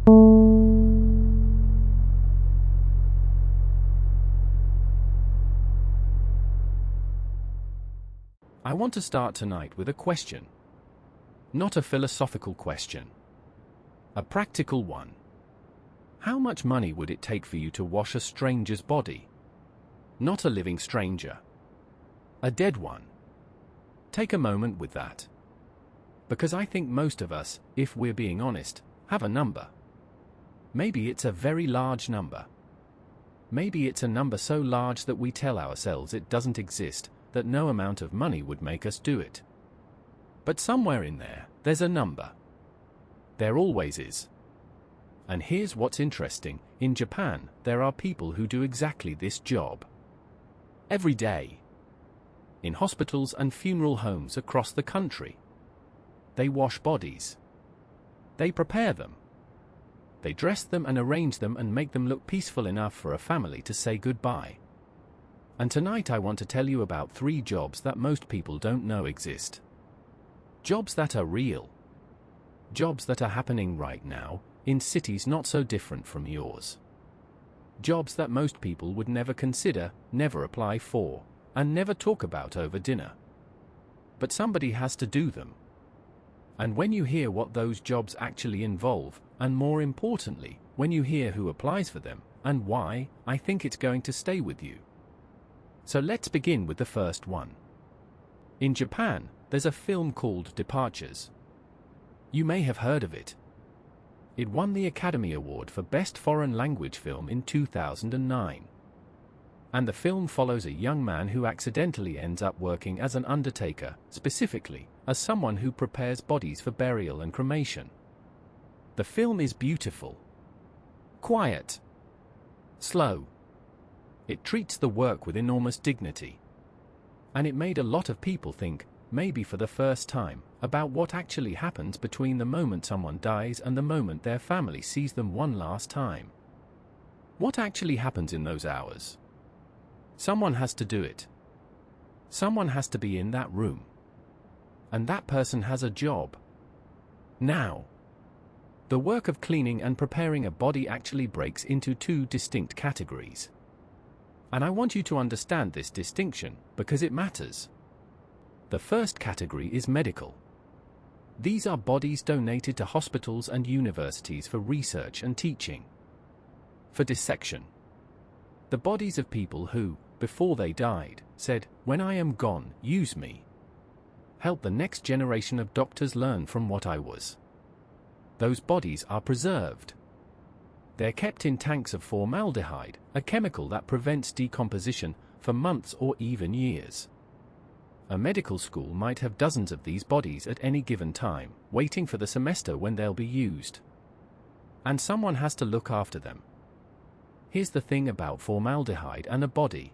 I want to start tonight with a question. Not a philosophical question. A practical one. How much money would it take for you to wash a stranger's body? Not a living stranger. A dead one. Take a moment with that. Because I think most of us, if we're being honest, have a number. Maybe it's a very large number. Maybe it's a number so large that we tell ourselves it doesn't exist, that no amount of money would make us do it. But somewhere in there, there's a number. There always is. And here's what's interesting, in Japan, there are people who do exactly this job. Every day. In hospitals and funeral homes across the country. They wash bodies. They prepare them. They dress them and arrange them and make them look peaceful enough for a family to say goodbye. And tonight I want to tell you about 3 jobs that most people don't know exist. Jobs that are real. Jobs that are happening right now, in cities not so different from yours. Jobs that most people would never consider, never apply for, and never talk about over dinner. But somebody has to do them. And when you hear what those jobs actually involve, and more importantly, when you hear who applies for them, and why, I think it's going to stay with you. So let's begin with the first one. In Japan, there's a film called Departures. You may have heard of it. It won the Academy Award for Best Foreign Language Film in 2009. And the film follows a young man who accidentally ends up working as an undertaker, specifically, as someone who prepares bodies for burial and cremation. The film is beautiful. Quiet. Slow. It treats the work with enormous dignity. And it made a lot of people think, maybe for the first time, about what actually happens between the moment someone dies and the moment their family sees them one last time. What actually happens in those hours? Someone has to do it. Someone has to be in that room. And that person has a job. Now, the work of cleaning and preparing a body actually breaks into 2 distinct categories. And I want you to understand this distinction, because it matters. The first category is medical. These are bodies donated to hospitals and universities for research and teaching. For dissection. The bodies of people who, before they died, said, "When I am gone, use me. Help the next generation of doctors learn from what I was." Those bodies are preserved. They're kept in tanks of formaldehyde, a chemical that prevents decomposition, for months or even years. A medical school might have dozens of these bodies at any given time, waiting for the semester when they'll be used. And someone has to look after them. Here's the thing about formaldehyde and a body.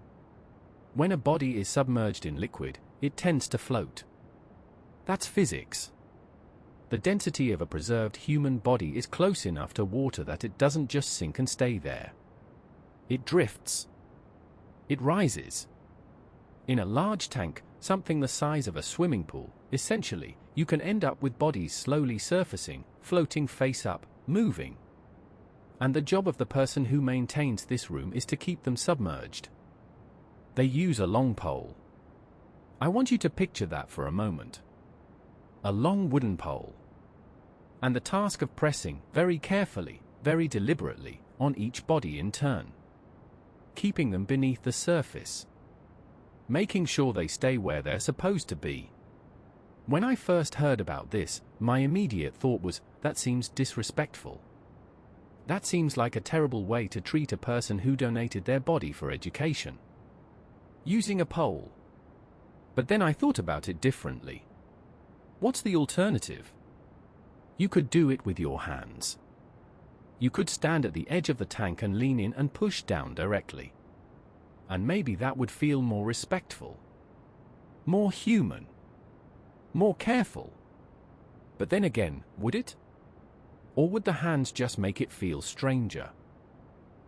When a body is submerged in liquid, it tends to float. That's physics. The density of a preserved human body is close enough to water that it doesn't just sink and stay there. It drifts. It rises. In a large tank, something the size of a swimming pool, essentially, you can end up with bodies slowly surfacing, floating face up, moving. And the job of the person who maintains this room is to keep them submerged. They use a long pole. I want you to picture that for a moment. A long wooden pole. And the task of pressing, very carefully, very deliberately, on each body in turn. Keeping them beneath the surface. Making sure they stay where they're supposed to be. When I first heard about this, my immediate thought was, that seems disrespectful. That seems like a terrible way to treat a person who donated their body for education. Using a pole. But then I thought about it differently. What's the alternative? You could do it with your hands. You could stand at the edge of the tank and lean in and push down directly. And maybe that would feel more respectful. More human. More careful. But then again, would it? Or would the hands just make it feel stranger?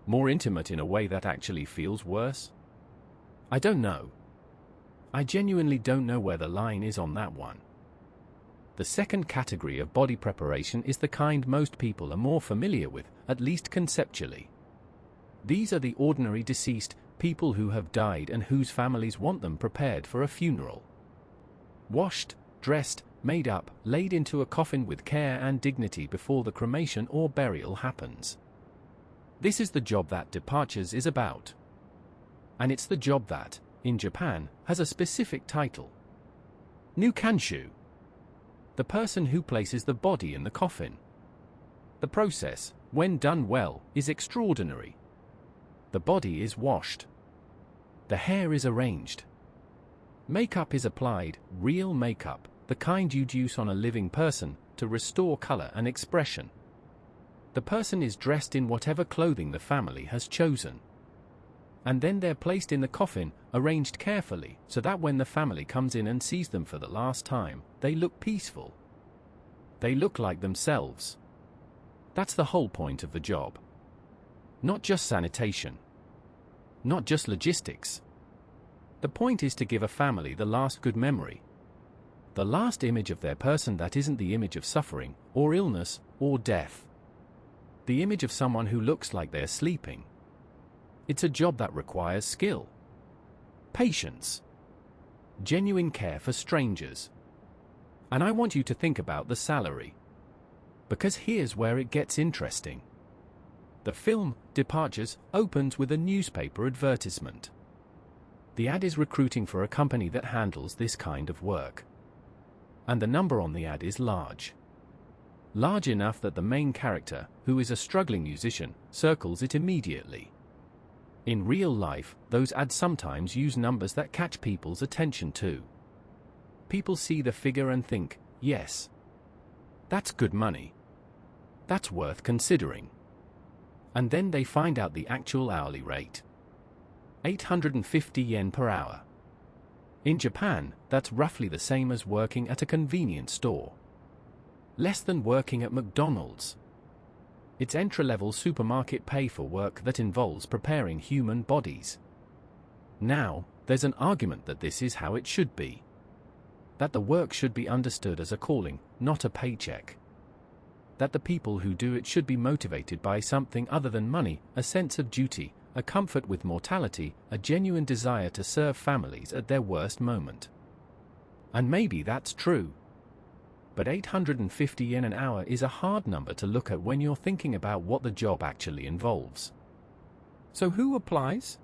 More intimate in a way that actually feels worse? I don't know. I genuinely don't know where the line is on that one. The second category of body preparation is the kind most people are more familiar with, at least conceptually. These are the ordinary deceased, people who have died and whose families want them prepared for a funeral. Washed, dressed, made up, laid into a coffin with care and dignity before the cremation or burial happens. This is the job that Departures is about. And it's the job that, in Japan, has a specific title. Nukanshu. The person who places the body in the coffin. The process, when done well, is extraordinary. The body is washed. The hair is arranged. Makeup is applied, real makeup, the kind you'd use on a living person, to restore color and expression. The person is dressed in whatever clothing the family has chosen. And then they're placed in the coffin, arranged carefully, so that when the family comes in and sees them for the last time, they look peaceful. They look like themselves. That's the whole point of the job. Not just sanitation. Not just logistics. The point is to give a family the last good memory. The last image of their person that isn't the image of suffering, or illness, or death. The image of someone who looks like they're sleeping. It's a job that requires skill, patience, genuine care for strangers. And I want you to think about the salary. Because here's where it gets interesting. The film, Departures, opens with a newspaper advertisement. The ad is recruiting for a company that handles this kind of work. And the number on the ad is large. Large enough that the main character, who is a struggling musician, circles it immediately. In real life, those ads sometimes use numbers that catch people's attention too. People see the figure and think, yes, that's good money. That's worth considering. And then they find out the actual hourly rate. 850 yen per hour. In Japan, that's roughly the same as working at a convenience store. Less than working at McDonald's. It's entry-level supermarket pay for work that involves preparing human bodies. Now, there's an argument that this is how it should be. That the work should be understood as a calling, not a paycheck. That the people who do it should be motivated by something other than money, a sense of duty, a comfort with mortality, a genuine desire to serve families at their worst moment. And maybe that's true. But 850 yen an hour is a hard number to look at when you're thinking about what the job actually involves. So who applies?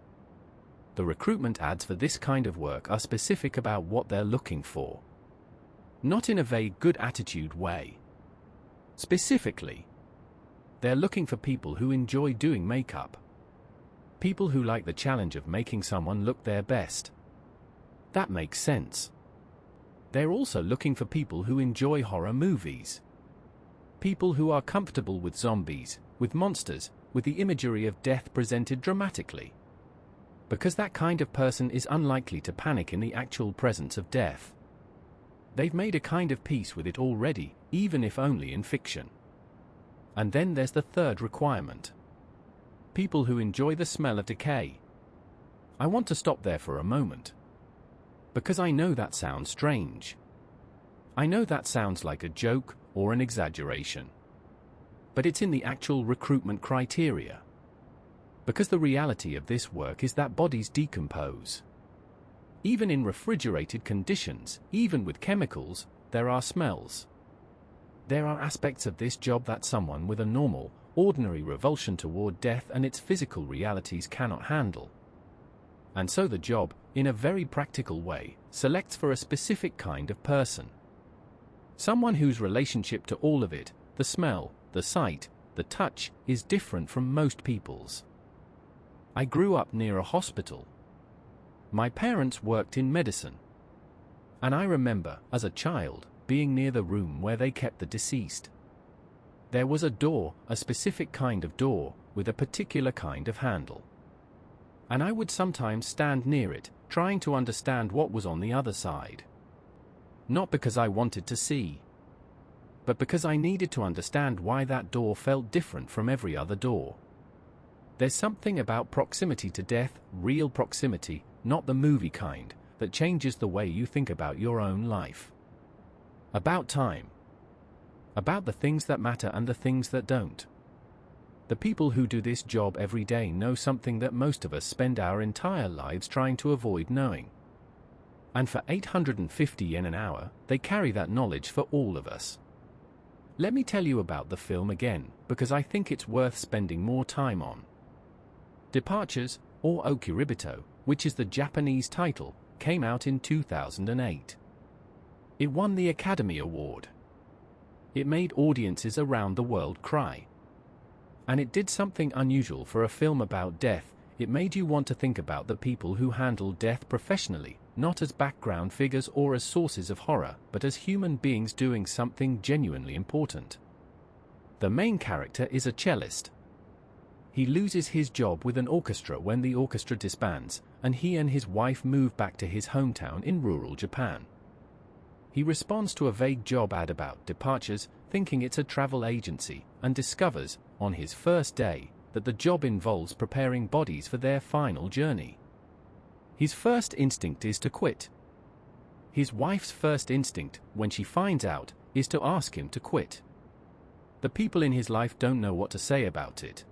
The recruitment ads for this kind of work are specific about what they're looking for. Not in a vague good attitude way. Specifically, they're looking for people who enjoy doing makeup. People who like the challenge of making someone look their best. That makes sense. They're also looking for people who enjoy horror movies. People who are comfortable with zombies, with monsters, with the imagery of death presented dramatically. Because that kind of person is unlikely to panic in the actual presence of death. They've made a kind of peace with it already, even if only in fiction. And then there's the third requirement. People who enjoy the smell of decay. I want to stop there for a moment. Because I know that sounds strange. I know that sounds like a joke or an exaggeration. But it's in the actual recruitment criteria. Because the reality of this work is that bodies decompose. Even in refrigerated conditions, even with chemicals, there are smells. There are aspects of this job that someone with a normal, ordinary revulsion toward death and its physical realities cannot handle. And so the job, in a very practical way, selects for a specific kind of person. Someone whose relationship to all of it, the smell, the sight, the touch, is different from most people's. I grew up near a hospital. My parents worked in medicine. And I remember, as a child, being near the room where they kept the deceased. There was a door, a specific kind of door, with a particular kind of handle. And I would sometimes stand near it, trying to understand what was on the other side. Not because I wanted to see, but because I needed to understand why that door felt different from every other door. There's something about proximity to death, real proximity, not the movie kind, that changes the way you think about your own life. About time. About the things that matter and the things that don't. The people who do this job every day know something that most of us spend our entire lives trying to avoid knowing. And for 850 yen an hour, they carry that knowledge for all of us. Let me tell you about the film again, because I think it's worth spending more time on. Departures, or Okiribito, which is the Japanese title, came out in 2008. It won the Academy Award. It made audiences around the world cry. And it did something unusual for a film about death. It made you want to think about the people who handle death professionally, not as background figures or as sources of horror, but as human beings doing something genuinely important. The main character is a cellist. He loses his job with an orchestra when the orchestra disbands, and he and his wife move back to his hometown in rural Japan. He responds to a vague job ad about departures, thinking it's a travel agency, and discovers, on his first day, that the job involves preparing bodies for their final journey. His first instinct is to quit. His wife's first instinct, when she finds out, is to ask him to quit. The people in his life don't know what to say about it.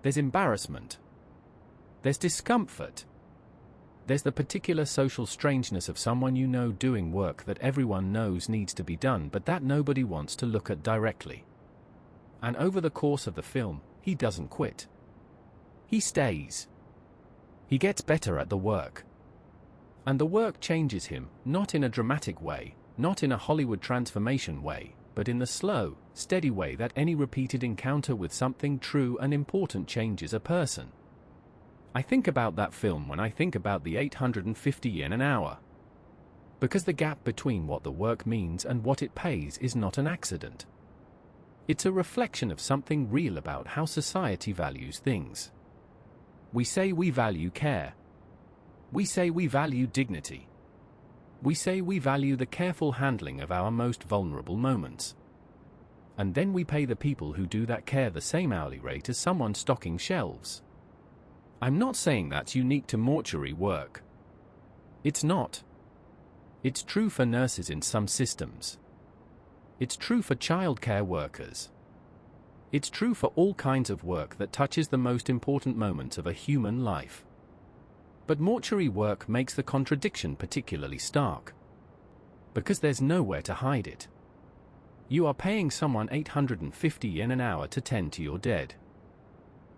There's embarrassment. There's discomfort. There's the particular social strangeness of someone you know doing work that everyone knows needs to be done but that nobody wants to look at directly. And over the course of the film, he doesn't quit. He stays. He gets better at the work. And the work changes him, not in a dramatic way, not in a Hollywood transformation way, but in the slow, steady way that any repeated encounter with something true and important changes a person. I think about that film when I think about the 850 yen an hour. Because the gap between what the work means and what it pays is not an accident. It's a reflection of something real about how society values things. We say we value care. We say we value dignity. We say we value the careful handling of our most vulnerable moments. And then we pay the people who do that care the same hourly rate as someone stocking shelves. I'm not saying that's unique to mortuary work. It's not. It's true for nurses in some systems. It's true for childcare workers. It's true for all kinds of work that touches the most important moments of a human life. But mortuary work makes the contradiction particularly stark. Because there's nowhere to hide it. You are paying someone 850 yen an hour to tend to your dead.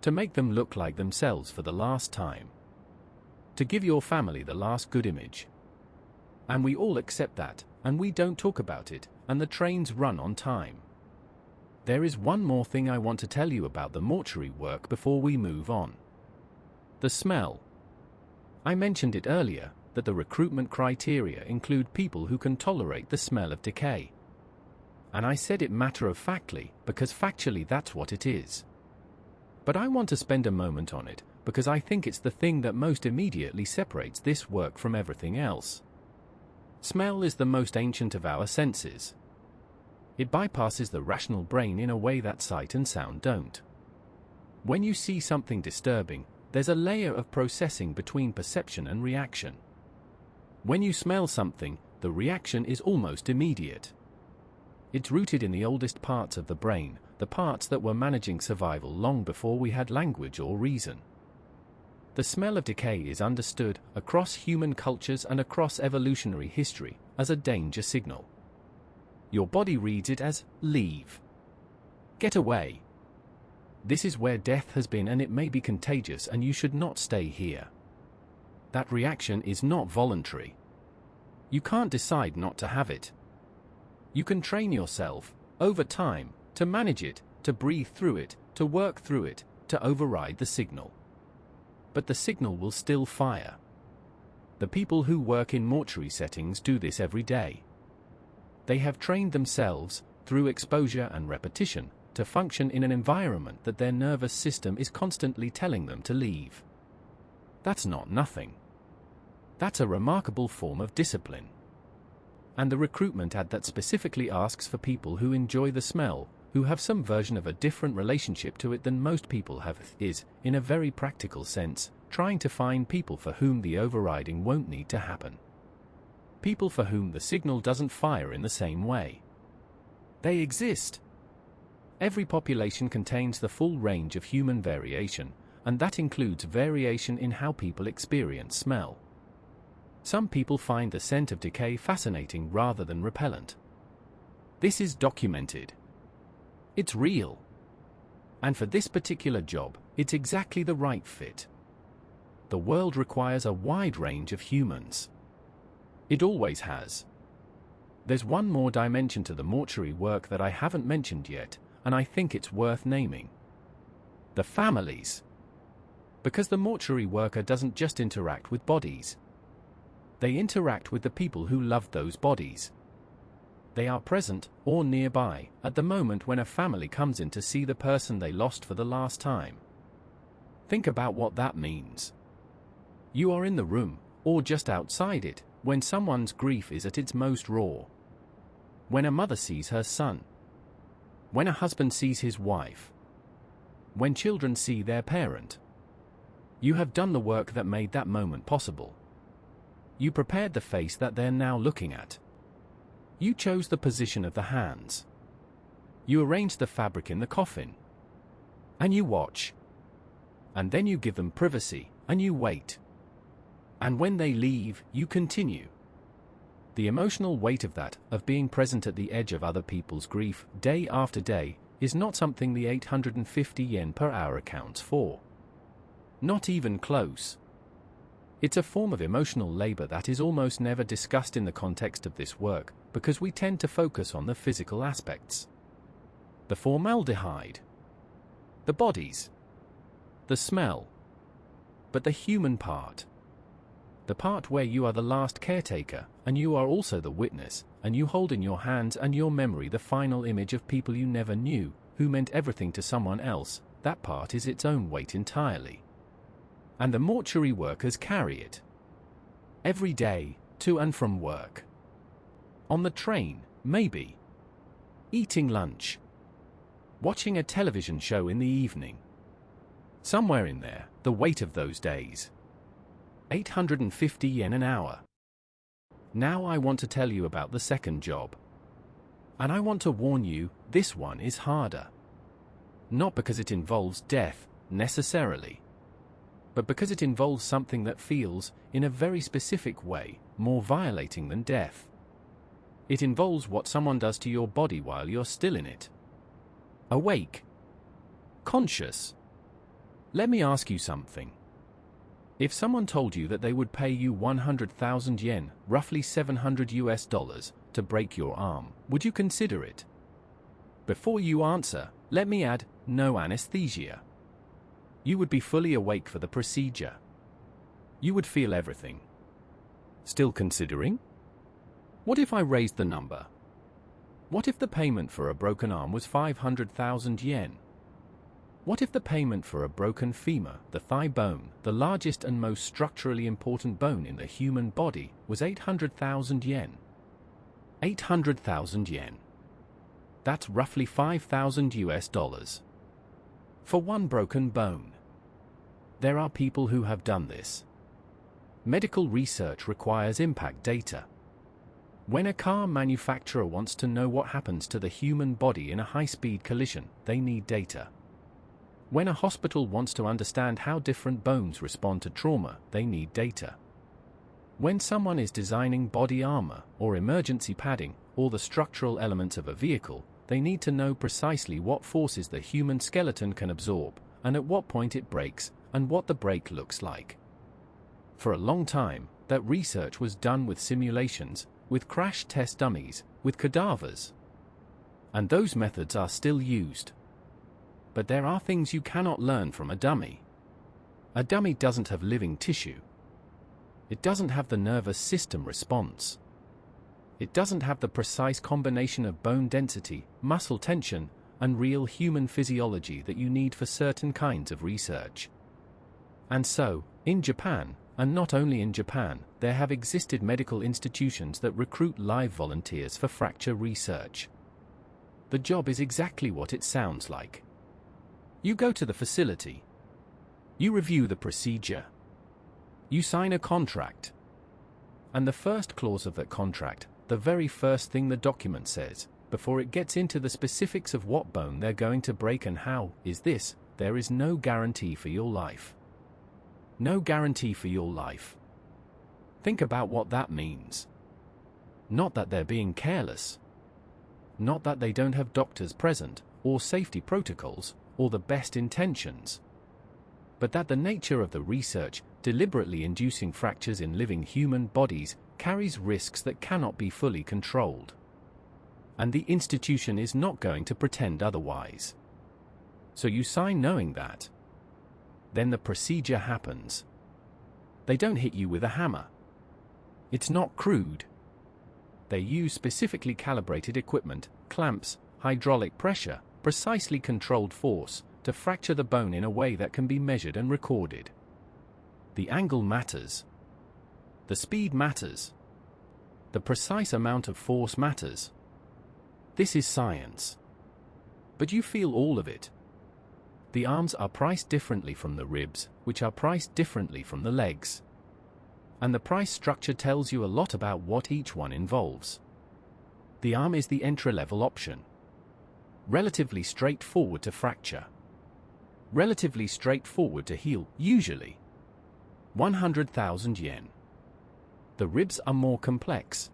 To make them look like themselves for the last time. To give your family the last good image. And we all accept that, and we don't talk about it, and the trains run on time. There is one more thing I want to tell you about the mortuary work before we move on. The smell. I mentioned it earlier, that the recruitment criteria include people who can tolerate the smell of decay. And I said it matter-of-factly, because factually that's what it is. But I want to spend a moment on it, because I think it's the thing that most immediately separates this work from everything else. Smell is the most ancient of our senses. It bypasses the rational brain in a way that sight and sound don't. When you see something disturbing, there's a layer of processing between perception and reaction. When you smell something, the reaction is almost immediate. It's rooted in the oldest parts of the brain, the parts that were managing survival long before we had language or reason. The smell of decay is understood, across human cultures and across evolutionary history, as a danger signal. Your body reads it as, leave. Get away. This is where death has been and it may be contagious and you should not stay here. That reaction is not voluntary. You can't decide not to have it. You can train yourself, over time, to manage it, to breathe through it, to work through it, to override the signal. But the signal will still fire. The people who work in mortuary settings do this every day. They have trained themselves, through exposure and repetition, to function in an environment that their nervous system is constantly telling them to leave. That's not nothing. That's a remarkable form of discipline. And the recruitment ad that specifically asks for people who enjoy the smell, who have some version of a different relationship to it than most people have, is, in a very practical sense, trying to find people for whom the overriding won't need to happen. People for whom the signal doesn't fire in the same way. They exist. Every population contains the full range of human variation, and that includes variation in how people experience smell. Some people find the scent of decay fascinating rather than repellent. This is documented. It's real. And for this particular job, it's exactly the right fit. The world requires a wide range of humans. It always has. There's one more dimension to the mortuary work that I haven't mentioned yet, and I think it's worth naming. The families. Because the mortuary worker doesn't just interact with bodies. They interact with the people who love those bodies. They are present, or nearby, at the moment when a family comes in to see the person they lost for the last time. Think about what that means. You are in the room, or just outside it, when someone's grief is at its most raw. When a mother sees her son. When a husband sees his wife. When children see their parent. You have done the work that made that moment possible. You prepared the face that they're now looking at. You chose the position of the hands. You arranged the fabric in the coffin. And you watch. And then you give them privacy, and you wait. And when they leave, you continue. The emotional weight of that, of being present at the edge of other people's grief, day after day, is not something the 850 yen per hour accounts for. Not even close. It's a form of emotional labor that is almost never discussed in the context of this work, because we tend to focus on the physical aspects. The formaldehyde. The bodies. The smell. But the human part. The part where you are the last caretaker, and you are also the witness, and you hold in your hands and your memory the final image of people you never knew, who meant everything to someone else, that part is its own weight entirely. And the mortuary workers carry it. Every day, to and from work. On the train, maybe. Eating lunch. Watching a television show in the evening. Somewhere in there, the weight of those days. 850 yen an hour. Now I want to tell you about the second job. And I want to warn you, this one is harder. Not because it involves death, necessarily. But because it involves something that feels, in a very specific way, more violating than death. It involves what someone does to your body while you're still in it. Awake. Conscious. Let me ask you something. If someone told you that they would pay you 100,000 yen, roughly $700, to break your arm, would you consider it? Before you answer, let me add, no anesthesia. You would be fully awake for the procedure. You would feel everything. Still considering? What if I raised the number? What if the payment for a broken arm was 500,000 yen? What if the payment for a broken femur, the thigh bone, the largest and most structurally important bone in the human body, was 800,000 yen? 800,000 yen. That's roughly $5,000. For one broken bone. There are people who have done this. Medical research requires impact data. When a car manufacturer wants to know what happens to the human body in a high-speed collision, they need data. When a hospital wants to understand how different bones respond to trauma, they need data. When someone is designing body armor, or emergency padding, or the structural elements of a vehicle, they need to know precisely what forces the human skeleton can absorb, and at what point it breaks, and what the break looks like. For a long time, that research was done with simulations, with crash test dummies, with cadavers. And those methods are still used. But there are things you cannot learn from a dummy. A dummy doesn't have living tissue. It doesn't have the nervous system response. It doesn't have the precise combination of bone density, muscle tension, and real human physiology that you need for certain kinds of research. And so, in Japan, and not only in Japan, there have existed medical institutions that recruit live volunteers for fracture research. The job is exactly what it sounds like. You go to the facility. You review the procedure. You sign a contract. And the first clause of that contract, the very first thing the document says, before it gets into the specifics of what bone they're going to break and how, is this: there is no guarantee for your life. No guarantee for your life. Think about what that means. Not that they're being careless. Not that they don't have doctors present, or safety protocols, or the best intentions. But that the nature of the research, deliberately inducing fractures in living human bodies, carries risks that cannot be fully controlled. And the institution is not going to pretend otherwise. So you sign knowing that. Then the procedure happens. They don't hit you with a hammer. It's not crude. They use specifically calibrated equipment, clamps, hydraulic pressure, precisely controlled force, to fracture the bone in a way that can be measured and recorded. The angle matters. The speed matters. The precise amount of force matters. This is science. But you feel all of it. The arms are priced differently from the ribs, which are priced differently from the legs. And the price structure tells you a lot about what each one involves. The arm is the entry-level option. Relatively straightforward to fracture. Relatively straightforward to heal, usually. 100,000 yen. The ribs are more complex.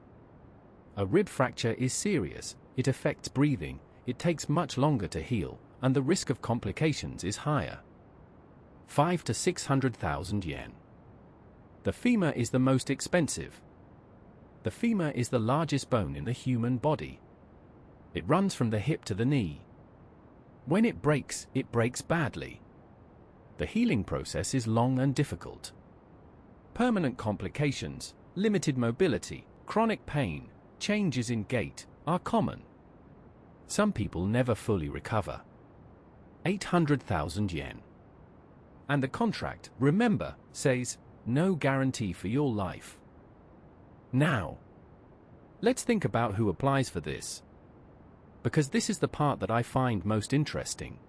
A rib fracture is serious, it affects breathing, it takes much longer to heal, and the risk of complications is higher. 5 to 600,000 yen. The femur is the most expensive. The femur is the largest bone in the human body. It runs from the hip to the knee. When it breaks badly. The healing process is long and difficult. Permanent complications, limited mobility, chronic pain, changes in gait, are common. Some people never fully recover. 800,000 yen. And the contract, remember, says, no guarantee for your life. Now, let's think about who applies for this. Because this is the part that I find most interesting.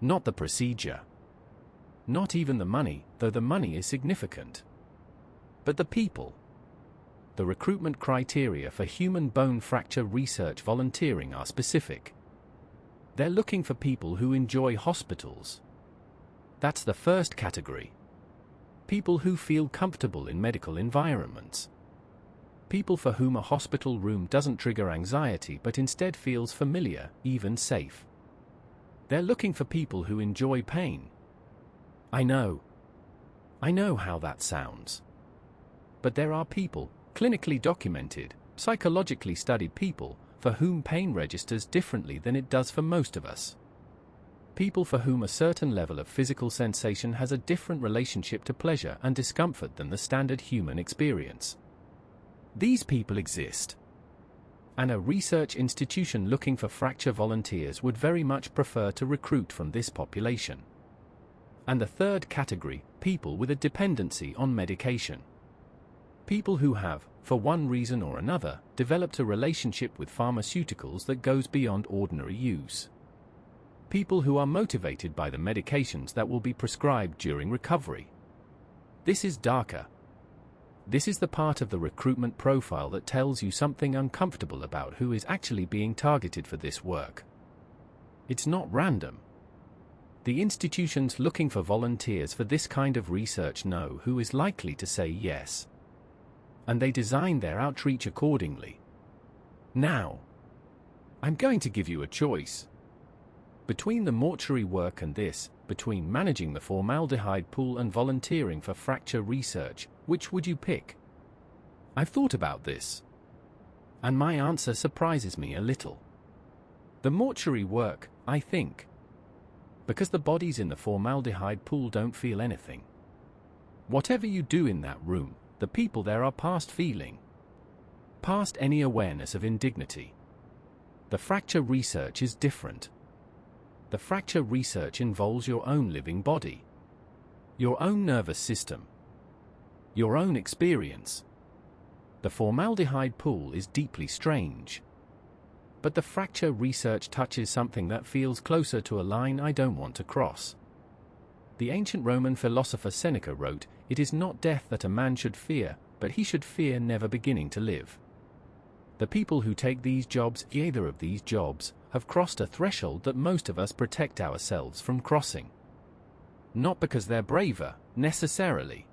Not the procedure. Not even the money, though the money is significant. But the people. The recruitment criteria for human bone fracture research volunteering are specific. They're looking for people who enjoy hospitals. That's the first category. People who feel comfortable in medical environments. People for whom a hospital room doesn't trigger anxiety but instead feels familiar, even safe. They're looking for people who enjoy pain. I know how that sounds. But there are people, clinically documented, psychologically studied people, for whom pain registers differently than it does for most of us. People for whom a certain level of physical sensation has a different relationship to pleasure and discomfort than the standard human experience. These people exist. And a research institution looking for fracture volunteers would very much prefer to recruit from this population. And the third category, people with a dependency on medication. People who have, for one reason or another, developed a relationship with pharmaceuticals that goes beyond ordinary use. People who are motivated by the medications that will be prescribed during recovery. This is darker. This is the part of the recruitment profile that tells you something uncomfortable about who is actually being targeted for this work. It's not random. The institutions looking for volunteers for this kind of research know who is likely to say yes. And they design their outreach accordingly. Now, I'm going to give you a choice. Between the mortuary work and this, between managing the formaldehyde pool and volunteering for fracture research, which would you pick? I've thought about this. And my answer surprises me a little. The mortuary work, I think. Because the bodies in the formaldehyde pool don't feel anything. Whatever you do in that room, the people there are past feeling. Past any awareness of indignity. The fracture research is different. The fracture research involves your own living body. Your own nervous system. Your own experience. The formaldehyde pool is deeply strange. But the fracture research touches something that feels closer to a line I don't want to cross. The ancient Roman philosopher Seneca wrote, "It is not death that a man should fear, but he should fear never beginning to live. The people who take these jobs, either of these jobs, have crossed a threshold that most of us protect ourselves from crossing. Not because they're braver, necessarily,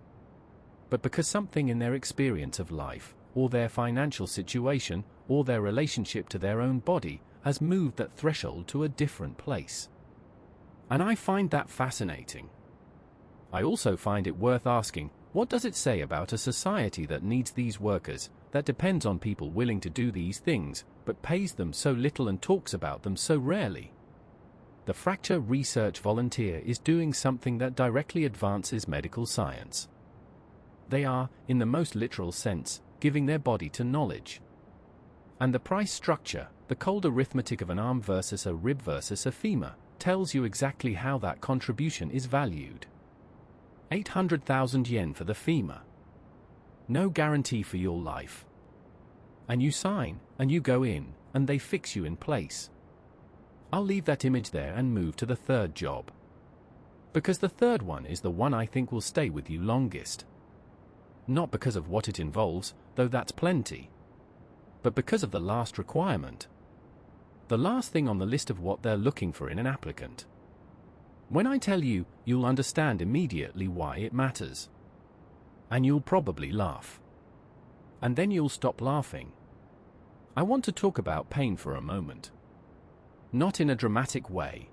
but because something in their experience of life, or their financial situation, or their relationship to their own body, has moved that threshold to a different place. And I find that fascinating. I also find it worth asking, what does it say about a society that needs these workers, that depends on people willing to do these things, but pays them so little and talks about them so rarely? The Fracture Research Volunteer is doing something that directly advances medical science. They are, in the most literal sense, giving their body to knowledge. And the price structure, the cold arithmetic of an arm versus a rib versus a femur, tells you exactly how that contribution is valued. 800,000 yen for the femur. No guarantee for your life. And you sign, and you go in, and they fix you in place. I'll leave that image there and move to the third job. Because the third one is the one I think will stay with you longest. Not because of what it involves, though that's plenty, but because of the last requirement. The last thing on the list of what they're looking for in an applicant. When I tell you, you'll understand immediately why it matters. And you'll probably laugh. And then you'll stop laughing. I want to talk about pain for a moment. Not in a dramatic way.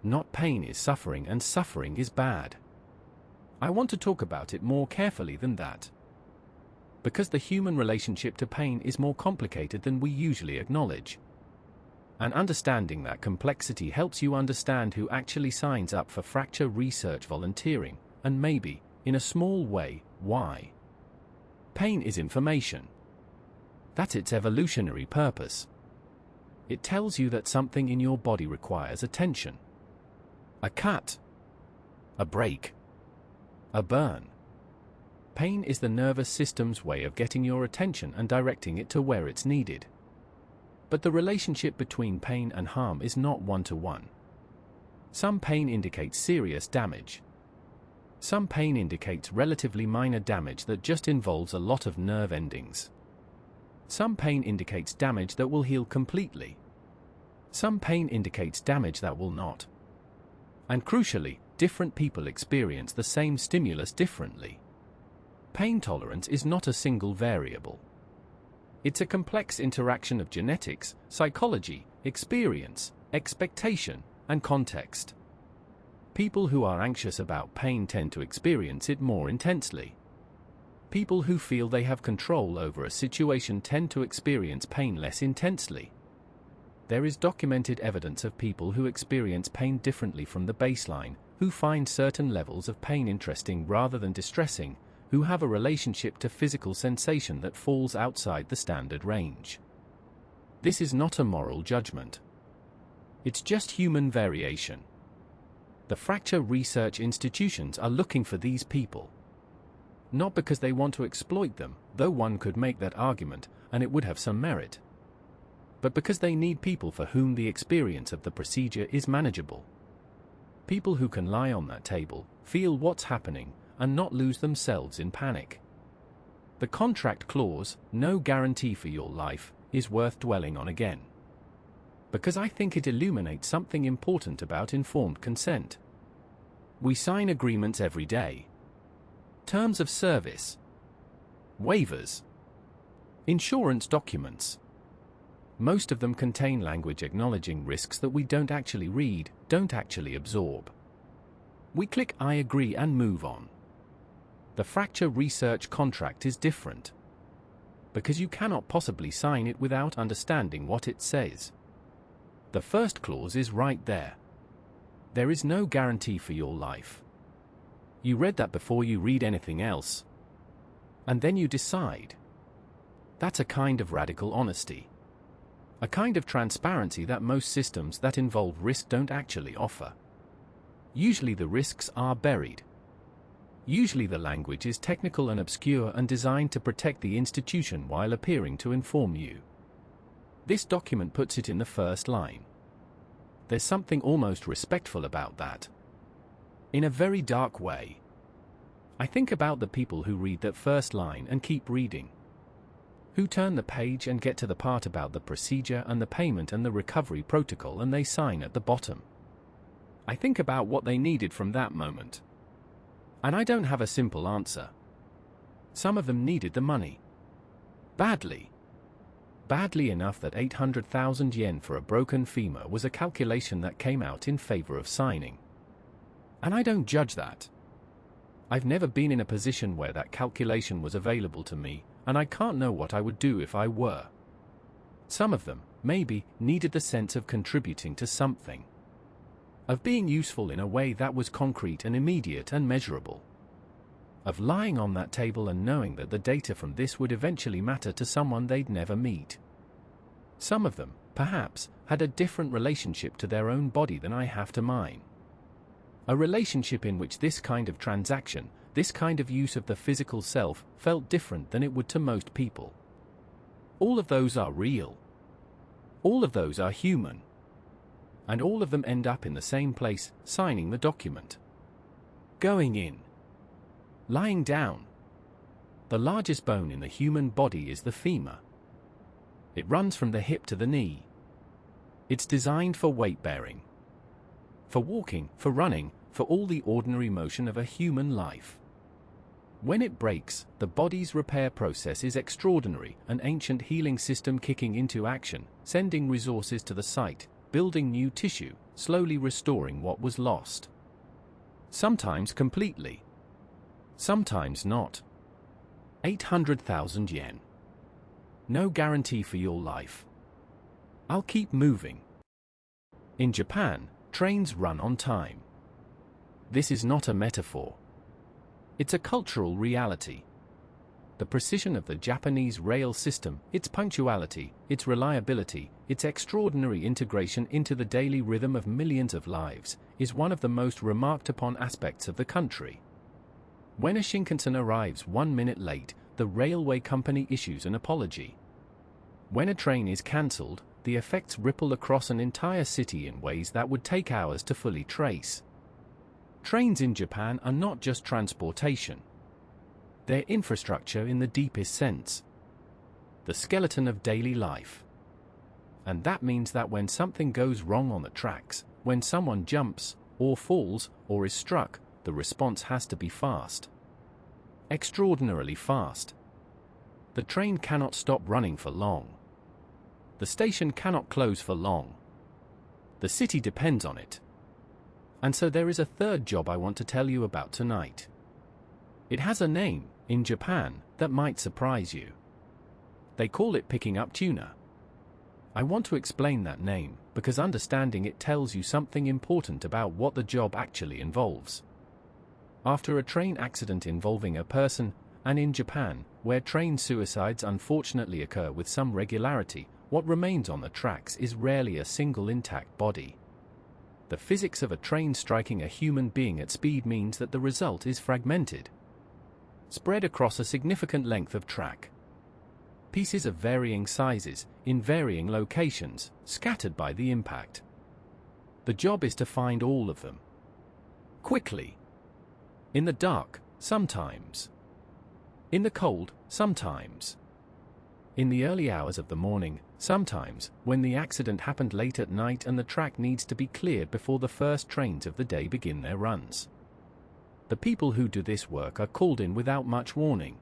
Not pain is suffering and suffering is bad. I want to talk about it more carefully than that. Because the human relationship to pain is more complicated than we usually acknowledge. And understanding that complexity helps you understand who actually signs up for fracture research volunteering, and maybe, in a small way, why. Pain is information. That's its evolutionary purpose. It tells you that something in your body requires attention. A cut. A break. A burn. Pain is the nervous system's way of getting your attention and directing it to where it's needed. But the relationship between pain and harm is not one-to-one. Some pain indicates serious damage. Some pain indicates relatively minor damage that just involves a lot of nerve endings. Some pain indicates damage that will heal completely. Some pain indicates damage that will not. And crucially, different people experience the same stimulus differently. Pain tolerance is not a single variable. It's a complex interaction of genetics, psychology, experience, expectation, and context. People who are anxious about pain tend to experience it more intensely. People who feel they have control over a situation tend to experience pain less intensely. There is documented evidence of people who experience pain differently from the baseline, who find certain levels of pain interesting rather than distressing, who have a relationship to physical sensation that falls outside the standard range. This is not a moral judgment. It's just human variation. The fracture research institutions are looking for these people. Not because they want to exploit them, though one could make that argument, and it would have some merit. But because they need people for whom the experience of the procedure is manageable. People who can lie on that table, feel what's happening, and not lose themselves in panic. The contract clause, no guarantee for your life, is worth dwelling on again. Because I think it illuminates something important about informed consent. We sign agreements every day. Terms of service. Waivers. Insurance documents. Most of them contain language acknowledging risks that we don't actually read, don't actually absorb. We click I agree and move on. The fracture research contract is different. Because you cannot possibly sign it without understanding what it says. The first clause is right there. There is no guarantee for your life. You read that before you read anything else. And then you decide. That's a kind of radical honesty. A kind of transparency that most systems that involve risk don't actually offer. Usually the risks are buried. Usually the language is technical and obscure and designed to protect the institution while appearing to inform you. This document puts it in the first line. There's something almost respectful about that. In a very dark way. I think about the people who read that first line and keep reading, who turn the page and get to the part about the procedure and the payment and the recovery protocol and they sign at the bottom. I think about what they needed from that moment. And I don't have a simple answer. Some of them needed the money. Badly. Badly enough that 800,000 yen for a broken femur was a calculation that came out in favor of signing. And I don't judge that. I've never been in a position where that calculation was available to me, and I can't know what I would do if I were. Some of them, maybe, needed the sense of contributing to something. Of being useful in a way that was concrete and immediate and measurable. Of lying on that table and knowing that the data from this would eventually matter to someone they'd never meet. Some of them, perhaps, had a different relationship to their own body than I have to mine. A relationship in which this kind of transaction, this kind of use of the physical self, felt different than it would to most people. All of those are real. All of those are human. And all of them end up in the same place, signing the document. Going in. Lying down. The largest bone in the human body is the femur. It runs from the hip to the knee. It's designed for weight bearing. For walking, for running, for all the ordinary motion of a human life. When it breaks, the body's repair process is extraordinary, an ancient healing system kicking into action, sending resources to the site, building new tissue, slowly restoring what was lost. Sometimes completely. Sometimes not. 800,000 yen. No guarantee for your life. I'll keep moving. In Japan, trains run on time. This is not a metaphor. It's a cultural reality. The precision of the Japanese rail system, its punctuality, its reliability, its extraordinary integration into the daily rhythm of millions of lives, is one of the most remarked upon aspects of the country. When a Shinkansen arrives 1 minute late, the railway company issues an apology. When a train is cancelled, the effects ripple across an entire city in ways that would take hours to fully trace. Trains in Japan are not just transportation. They're infrastructure in the deepest sense. The skeleton of daily life. And that means that when something goes wrong on the tracks, when someone jumps, or falls, or is struck, the response has to be fast. Extraordinarily fast. The train cannot stop running for long. The station cannot close for long. The city depends on it. And so there is a third job I want to tell you about tonight. It has a name, in Japan, that might surprise you. They call it picking up tuna. I want to explain that name, because understanding it tells you something important about what the job actually involves. After a train accident involving a person, and in Japan, where train suicides unfortunately occur with some regularity, what remains on the tracks is rarely a single intact body. The physics of a train striking a human being at speed means that the result is fragmented, spread across a significant length of track. Pieces of varying sizes, in varying locations, scattered by the impact. The job is to find all of them. Quickly. In the dark, sometimes. In the cold, sometimes. In the early hours of the morning, sometimes, when the accident happened late at night and the track needs to be cleared before the first trains of the day begin their runs. The people who do this work are called in without much warning.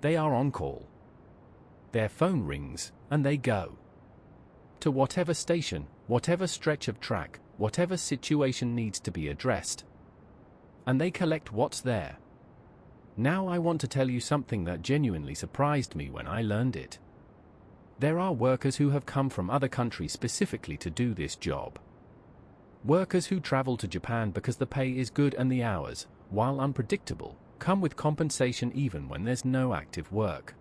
They are on call. Their phone rings, and they go. To whatever station, whatever stretch of track, whatever situation needs to be addressed. And they collect what's there. Now I want to tell you something that genuinely surprised me when I learned it. There are workers who have come from other countries specifically to do this job. Workers who travel to Japan because the pay is good and the hours, while unpredictable, come with compensation even when there's no active work.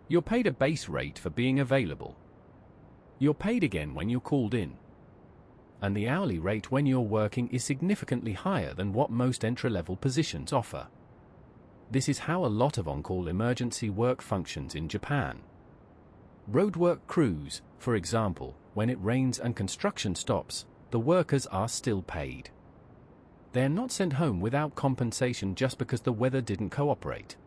You're paid a base rate for being available. You're paid again when you're called in. And the hourly rate when you're working is significantly higher than what most entry-level positions offer. This is how a lot of on-call emergency work functions in Japan. Roadwork crews, for example, when it rains and construction stops, the workers are still paid. They're not sent home without compensation just because the weather didn't cooperate.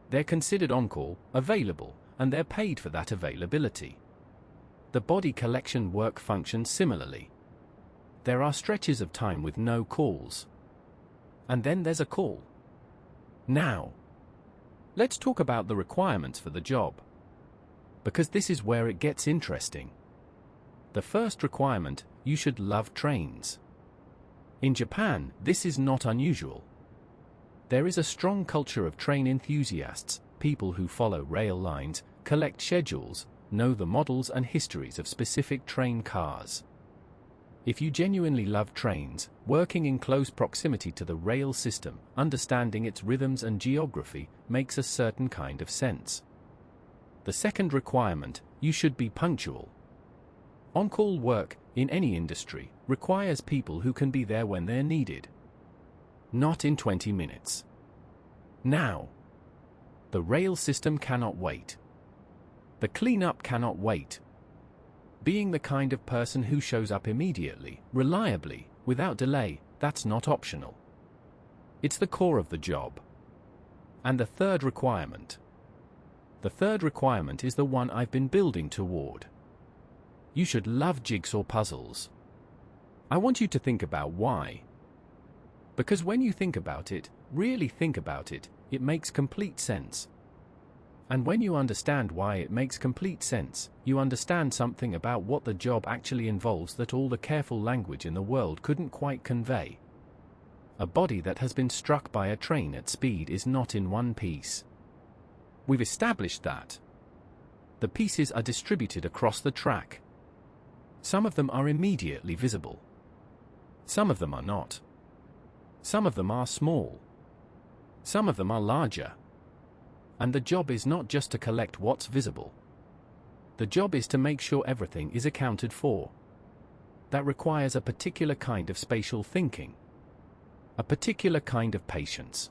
They're considered on-call, available, and they're paid for that availability. The body collection work functions similarly. There are stretches of time with no calls. And then there's a call. Now, let's talk about the requirements for the job. Because this is where it gets interesting. The first requirement, you should love trains. In Japan, this is not unusual. There is a strong culture of train enthusiasts, people who follow rail lines, collect schedules, know the models and histories of specific train cars. If you genuinely love trains, working in close proximity to the rail system, understanding its rhythms and geography, makes a certain kind of sense. The second requirement, you should be punctual. On-call work, in any industry, requires people who can be there when they're needed. Not in 20 minutes. Now. The rail system cannot wait. The cleanup cannot wait. Being the kind of person who shows up immediately, reliably, without delay, that's not optional. It's the core of the job. And the third requirement. The third requirement is the one I've been building toward. You should love jigsaw puzzles. I want you to think about why. Because when you think about it, really think about it, it makes complete sense. And when you understand why it makes complete sense, you understand something about what the job actually involves that all the careful language in the world couldn't quite convey. A body that has been struck by a train at speed is not in one piece. We've established that. The pieces are distributed across the track. Some of them are immediately visible. Some of them are not. Some of them are small. Some of them are larger. And the job is not just to collect what's visible. The job is to make sure everything is accounted for. That requires a particular kind of spatial thinking. A particular kind of patience.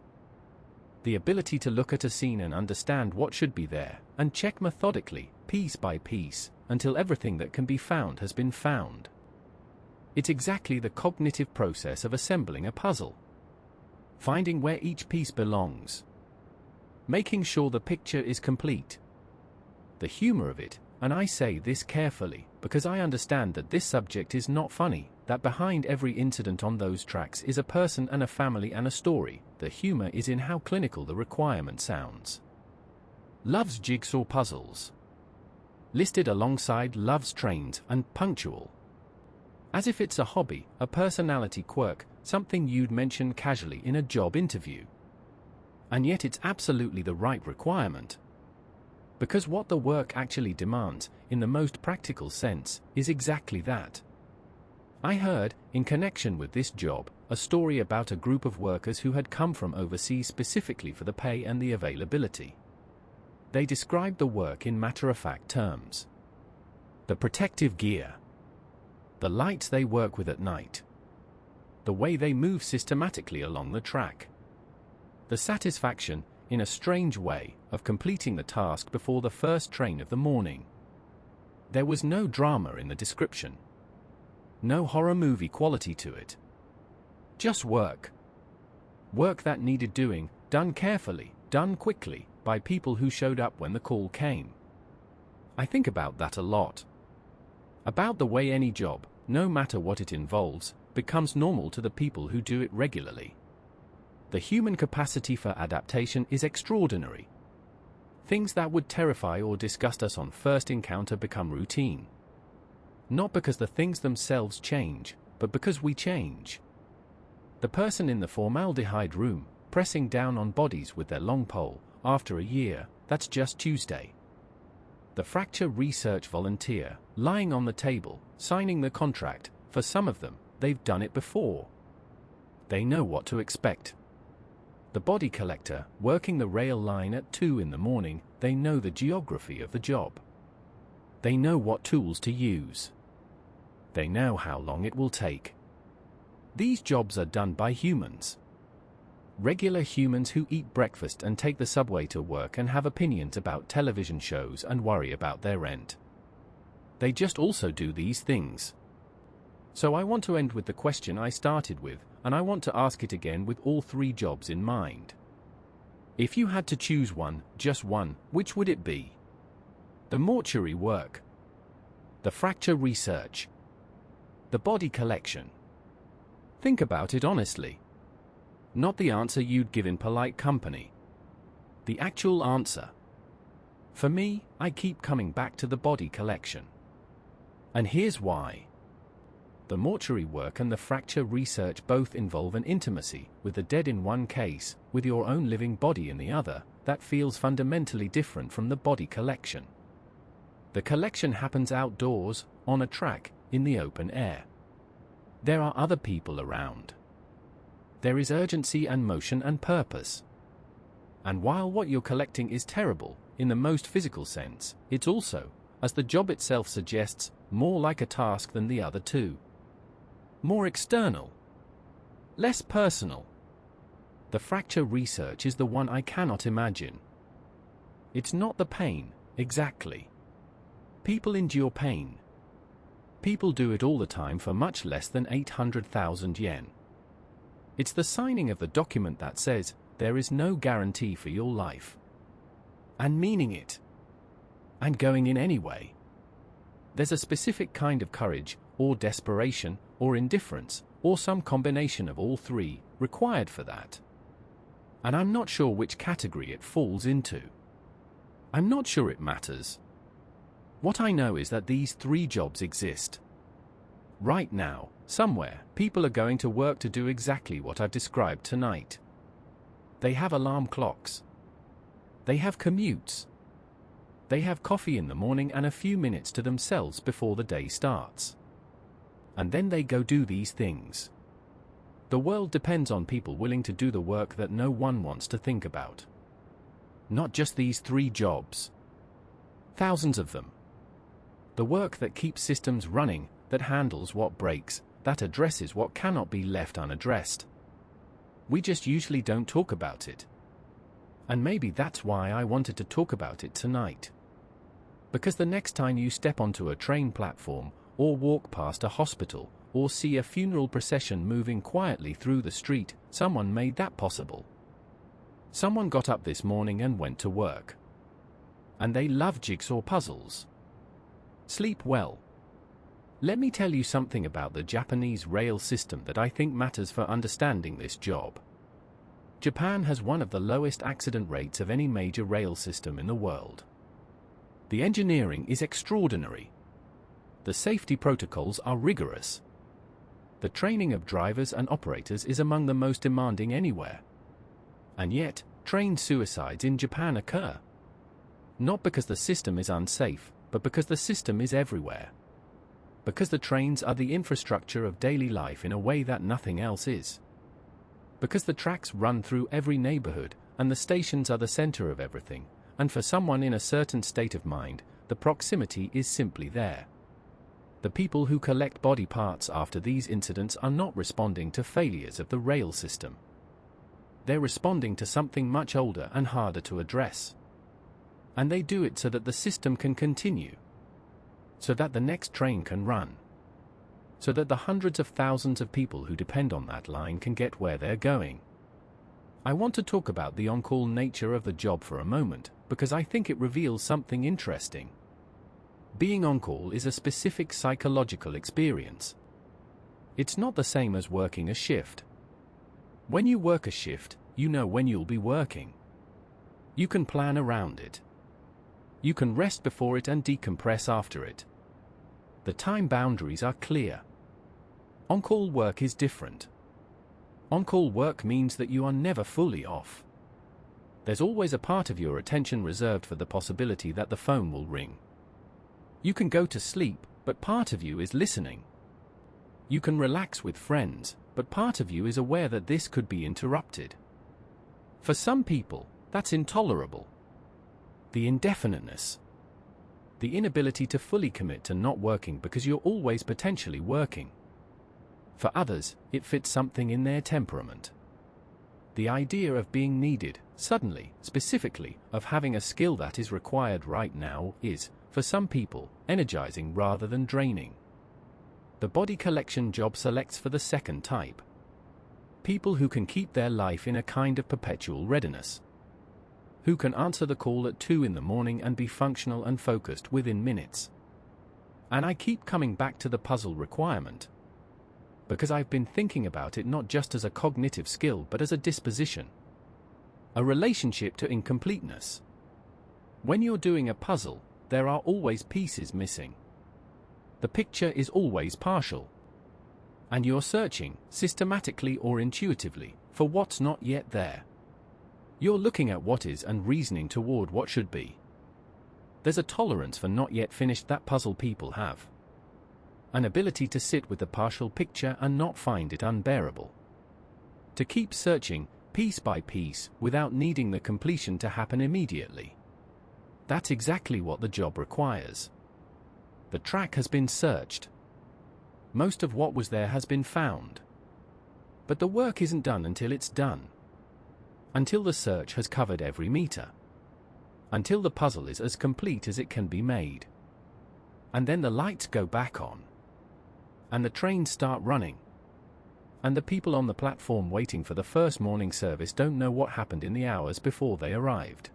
The ability to look at a scene and understand what should be there, and check methodically, piece by piece, until everything that can be found has been found. It's exactly the cognitive process of assembling a puzzle. Finding where each piece belongs. Making sure the picture is complete. The humor of it, and I say this carefully, because I understand that this subject is not funny, that behind every incident on those tracks is a person and a family and a story. The humor is in how clinical the requirement sounds. Loves jigsaw puzzles. Listed alongside loves trains and punctual. As if it's a hobby, a personality quirk, something you'd mention casually in a job interview. And yet it's absolutely the right requirement. Because what the work actually demands, in the most practical sense, is exactly that. I heard, in connection with this job, a story about a group of workers who had come from overseas specifically for the pay and the availability. They described the work in matter-of-fact terms. The protective gear. The lights they work with at night. The way they move systematically along the track. The satisfaction, in a strange way, of completing the task before the first train of the morning. There was no drama in the description. No horror movie quality to it. Just work. Work that needed doing, done carefully, done quickly, by people who showed up when the call came. I think about that a lot. About the way any job, no matter what it involves, becomes normal to the people who do it regularly. The human capacity for adaptation is extraordinary. Things that would terrify or disgust us on first encounter become routine. Not because the things themselves change, but because we change. The person in the formaldehyde room, pressing down on bodies with their long pole, after a year, that's just Tuesday. The fracture research volunteer, lying on the table, signing the contract, for some of them, they've done it before. They know what to expect. The body collector, working the rail line at 2 in the morning, they know the geography of the job. They know what tools to use. They know how long it will take. These jobs are done by humans. Regular humans who eat breakfast and take the subway to work and have opinions about television shows and worry about their rent. They just also do these things. So I want to end with the question I started with, and I want to ask it again with all three jobs in mind. If you had to choose one, just one, which would it be? The mortuary work, the fracture research, the body collection. Think about it honestly. Not the answer you'd give in polite company. The actual answer. For me, I keep coming back to the body collection. And here's why. The mortuary work and the fracture research both involve an intimacy with the dead in one case, with your own living body in the other, that feels fundamentally different from the body collection. The collection happens outdoors, on a track, in the open air. There are other people around. There is urgency and motion and purpose. And while what you're collecting is terrible, in the most physical sense, it's also, as the job itself suggests, more like a task than the other two. More external. Less personal. The fracture research is the one I cannot imagine. It's not the pain, exactly. People endure pain. People do it all the time for much less than 800,000 yen. It's the signing of the document that says, there is no guarantee for your life. And meaning it. And going in anyway. There's a specific kind of courage, or desperation, or indifference, or some combination of all three, required for that. And I'm not sure which category it falls into. I'm not sure it matters. What I know is that these three jobs exist. Right now, somewhere, people are going to work to do exactly what I've described tonight. They have alarm clocks. They have commutes. They have coffee in the morning and a few minutes to themselves before the day starts. And then they go do these things. The world depends on people willing to do the work that no one wants to think about. Not just these three jobs. Thousands of them. The work that keeps systems running, that handles what breaks, that addresses what cannot be left unaddressed. We just usually don't talk about it. And maybe that's why I wanted to talk about it tonight. Because the next time you step onto a train platform, or walk past a hospital, or see a funeral procession moving quietly through the street, someone made that possible. Someone got up this morning and went to work. And they love jigsaw puzzles. Sleep well. Let me tell you something about the Japanese rail system that I think matters for understanding this job. Japan has one of the lowest accident rates of any major rail system in the world. The engineering is extraordinary. The safety protocols are rigorous. The training of drivers and operators is among the most demanding anywhere. And yet, train suicides in Japan occur. Not because the system is unsafe, but because the system is everywhere. Because the trains are the infrastructure of daily life in a way that nothing else is. Because the tracks run through every neighborhood, and the stations are the center of everything, and for someone in a certain state of mind, the proximity is simply there. The people who collect body parts after these incidents are not responding to failures of the rail system. They're responding to something much older and harder to address. And they do it so that the system can continue. So that the next train can run. So that the hundreds of thousands of people who depend on that line can get where they're going. I want to talk about the on-call nature of the job for a moment, because I think it reveals something interesting. Being on-call is a specific psychological experience. It's not the same as working a shift. When you work a shift, you know when you'll be working. You can plan around it. You can rest before it and decompress after it. The time boundaries are clear. On-call work is different. On-call work means that you are never fully off. There's always a part of your attention reserved for the possibility that the phone will ring. You can go to sleep, but part of you is listening. You can relax with friends, but part of you is aware that this could be interrupted. For some people, that's intolerable. The indefiniteness. The inability to fully commit to not working because you're always potentially working. For others, it fits something in their temperament. The idea of being needed, suddenly, specifically, of having a skill that is required right now is, for some people, energizing rather than draining. The body collection job selects for the second type. People who can keep their life in a kind of perpetual readiness. Who can answer the call at 2 in the morning and be functional and focused within minutes. And I keep coming back to the puzzle requirement, because I've been thinking about it not just as a cognitive skill but as a disposition. A relationship to incompleteness. When you're doing a puzzle, there are always pieces missing. The picture is always partial. And you're searching, systematically or intuitively, for what's not yet there. You're looking at what is and reasoning toward what should be. There's a tolerance for not yet finished that puzzle people have. An ability to sit with the partial picture and not find it unbearable. To keep searching, piece by piece, without needing the completion to happen immediately. That's exactly what the job requires. The track has been searched. Most of what was there has been found. But the work isn't done until it's done. Until the search has covered every meter. Until the puzzle is as complete as it can be made. And then the lights go back on. And the trains start running. And the people on the platform waiting for the first morning service don't know what happened in the hours before they arrived.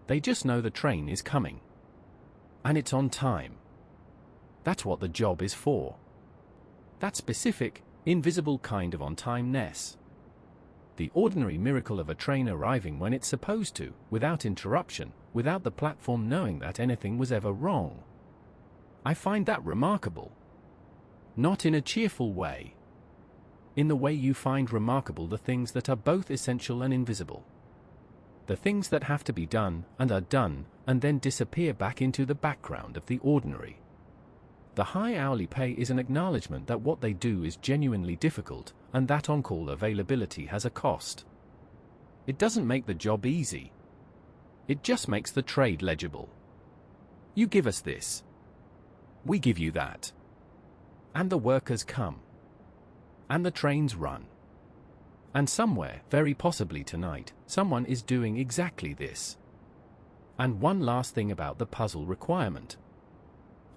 They just know the train is coming. And it's on time. That's what the job is for. That specific, invisible kind of on-timeness. The ordinary miracle of a train arriving when it's supposed to, without interruption, without the platform knowing that anything was ever wrong. I find that remarkable. Not in a cheerful way. In the way you find remarkable the things that are both essential and invisible. The things that have to be done, and are done, and then disappear back into the background of the ordinary. The high hourly pay is an acknowledgement that what they do is genuinely difficult, and that on-call availability has a cost. It doesn't make the job easy. It just makes the trade legible. You give us this. We give you that. And the workers come. And the trains run. And somewhere, very possibly tonight, someone is doing exactly this. And one last thing about the puzzle requirement.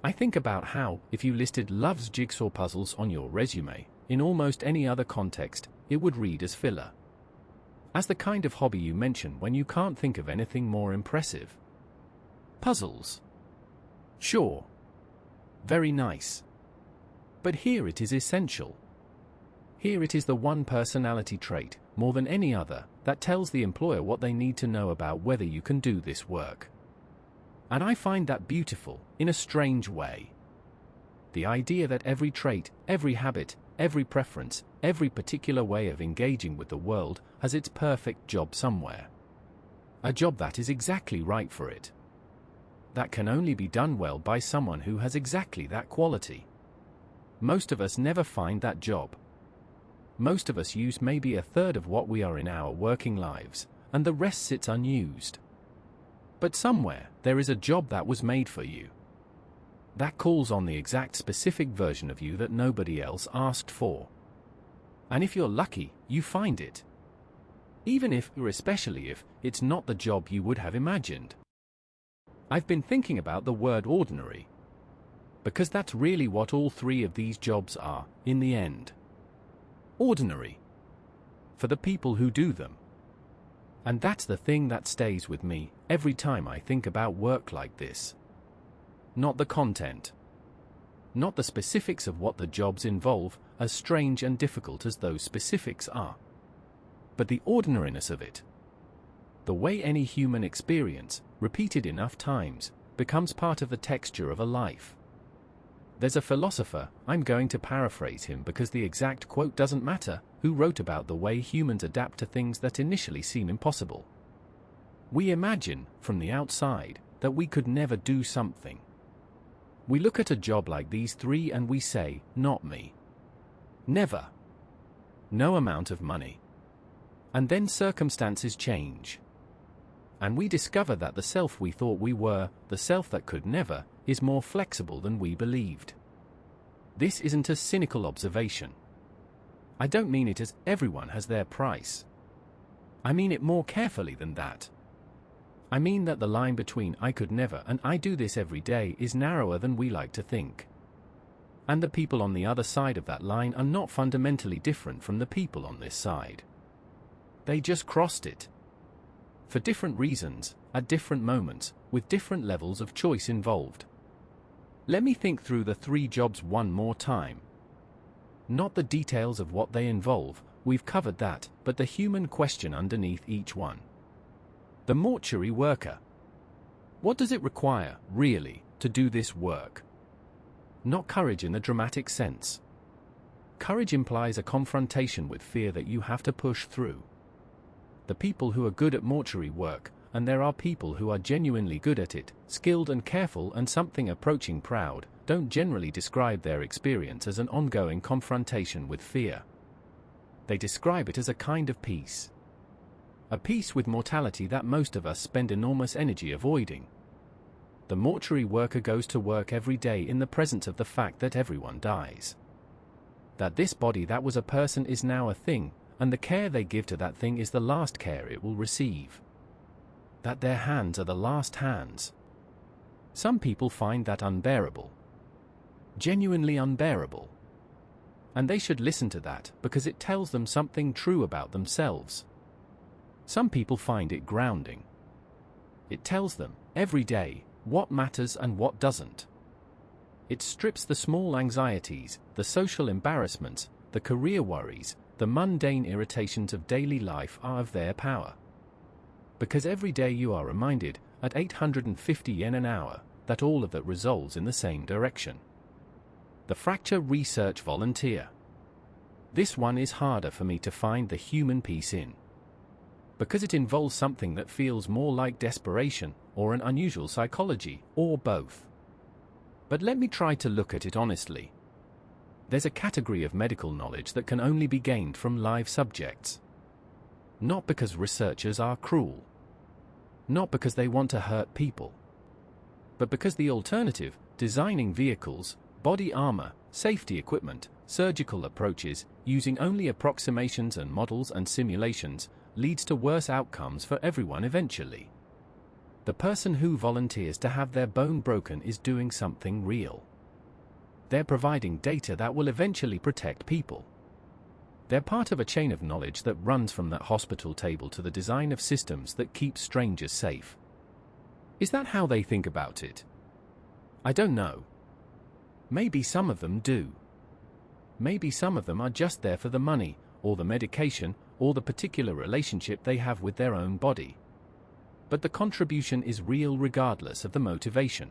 I think about how, if you listed loves jigsaw puzzles on your resume, in almost any other context, it would read as filler. As the kind of hobby you mention when you can't think of anything more impressive. Puzzles. Sure. Very nice. But here it is essential. Here it is the one personality trait, more than any other, that tells the employer what they need to know about whether you can do this work. And I find that beautiful, in a strange way. The idea that every trait, every habit, every preference, every particular way of engaging with the world has its perfect job somewhere. A job that is exactly right for it. That can only be done well by someone who has exactly that quality. Most of us never find that job. Most of us use maybe a third of what we are in our working lives, and the rest sits unused. But somewhere, there is a job that was made for you. That calls on the exact specific version of you that nobody else asked for. And if you're lucky, you find it. Even if, or especially if, it's not the job you would have imagined. I've been thinking about the word ordinary. Because that's really what all three of these jobs are, in the end. Ordinary. For the people who do them. And that's the thing that stays with me every time I think about work like this. Not the content. Not the specifics of what the jobs involve, as strange and difficult as those specifics are. But the ordinariness of it. The way any human experience, repeated enough times, becomes part of the texture of a life. There's a philosopher, I'm going to paraphrase him because the exact quote doesn't matter, who wrote about the way humans adapt to things that initially seem impossible. We imagine, from the outside, that we could never do something. We look at a job like these three and we say, not me. Never. No amount of money. And then circumstances change. And we discover that the self we thought we were, the self that could never, is more flexible than we believed. This isn't a cynical observation. I don't mean it as everyone has their price. I mean it more carefully than that. I mean that the line between I could never and I do this every day is narrower than we like to think. And the people on the other side of that line are not fundamentally different from the people on this side. They just crossed it. For different reasons, at different moments, with different levels of choice involved. Let me think through the 3 jobs one more time. Not the details of what they involve, we've covered that, but the human question underneath each one. The mortuary worker. What does it require, really, to do this work? Not courage in the dramatic sense. Courage implies a confrontation with fear that you have to push through. The people who are good at mortuary work, and there are people who are genuinely good at it, skilled and careful and something approaching proud, don't generally describe their experience as an ongoing confrontation with fear. They describe it as a kind of peace. A peace with mortality that most of us spend enormous energy avoiding. The mortuary worker goes to work every day in the presence of the fact that everyone dies. That this body that was a person is now a thing, and the care they give to that thing is the last care it will receive. That their hands are the last hands. Some people find that unbearable. Genuinely unbearable. And they should listen to that because it tells them something true about themselves. Some people find it grounding. It tells them, every day, what matters and what doesn't. It strips the small anxieties, the social embarrassments, the career worries, the mundane irritations of daily life out of their power. Because every day you are reminded, at 850 yen an hour, that all of that resolves in the same direction. The fracture research volunteer. This one is harder for me to find the human piece in. Because it involves something that feels more like desperation, or an unusual psychology, or both. But let me try to look at it honestly. There's a category of medical knowledge that can only be gained from live subjects. Not because researchers are cruel. Not because they want to hurt people. But because the alternative, designing vehicles, body armor, safety equipment, surgical approaches, using only approximations and models and simulations, leads to worse outcomes for everyone eventually. The person who volunteers to have their bone broken is doing something real. They're providing data that will eventually protect people. They're part of a chain of knowledge that runs from that hospital table to the design of systems that keep strangers safe. Is that how they think about it? I don't know. Maybe some of them do. Maybe some of them are just there for the money, or the medication, or the particular relationship they have with their own body. But the contribution is real regardless of the motivation.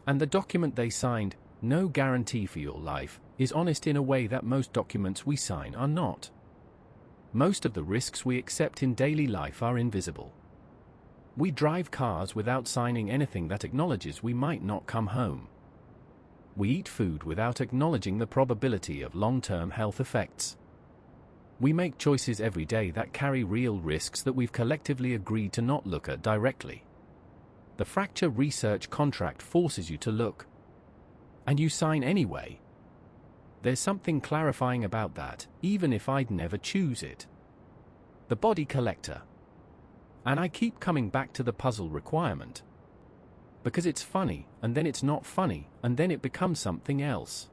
And the document they signed, no guarantee for your life, is honest in a way that most documents we sign are not. Most of the risks we accept in daily life are invisible. We drive cars without signing anything that acknowledges we might not come home. We eat food without acknowledging the probability of long-term health effects. We make choices every day that carry real risks that we've collectively agreed to not look at directly. The fracture research contract forces you to look. And you sign anyway. There's something clarifying about that, even if I'd never choose it. The body collector. And I keep coming back to the puzzle requirement. Because it's funny, and then it's not funny, and then it becomes something else.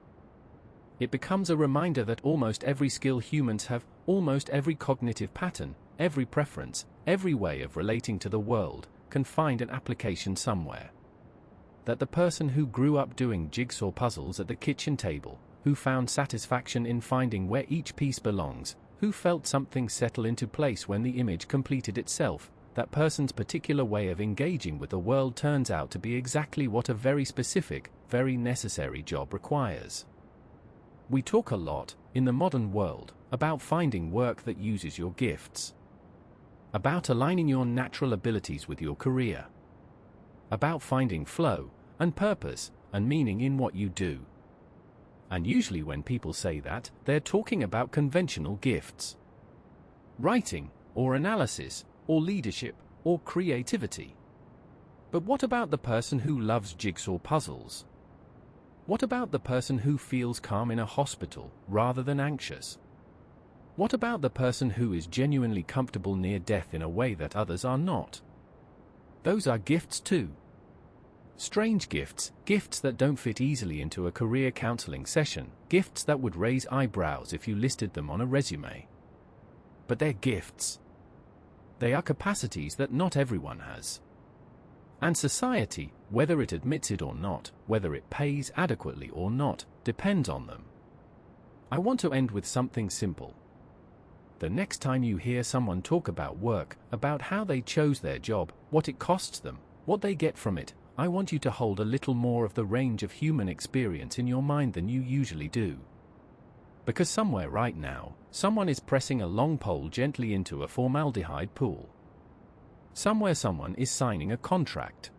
It becomes a reminder that almost every skill humans have, almost every cognitive pattern, every preference, every way of relating to the world, can find an application somewhere. That the person who grew up doing jigsaw puzzles at the kitchen table, who found satisfaction in finding where each piece belongs, who felt something settle into place when the image completed itself, that person's particular way of engaging with the world turns out to be exactly what a very specific, very necessary job requires. We talk a lot, in the modern world, about finding work that uses your gifts. About aligning your natural abilities with your career. About finding flow, and purpose, and meaning in what you do. And usually when people say that, they're talking about conventional gifts. Writing, or analysis, or leadership, or creativity. But what about the person who loves jigsaw puzzles? What about the person who feels calm in a hospital, rather than anxious? What about the person who is genuinely comfortable near death in a way that others are not? Those are gifts too. Strange gifts, gifts that don't fit easily into a career counseling session, gifts that would raise eyebrows if you listed them on a resume. But they're gifts. They are capacities that not everyone has. And society, whether it admits it or not, whether it pays adequately or not, depends on them. I want to end with something simple. The next time you hear someone talk about work, about how they chose their job, what it costs them, what they get from it, I want you to hold a little more of the range of human experience in your mind than you usually do. Because somewhere right now, someone is pressing a long pole gently into a formaldehyde pool. Somewhere someone is signing a contract.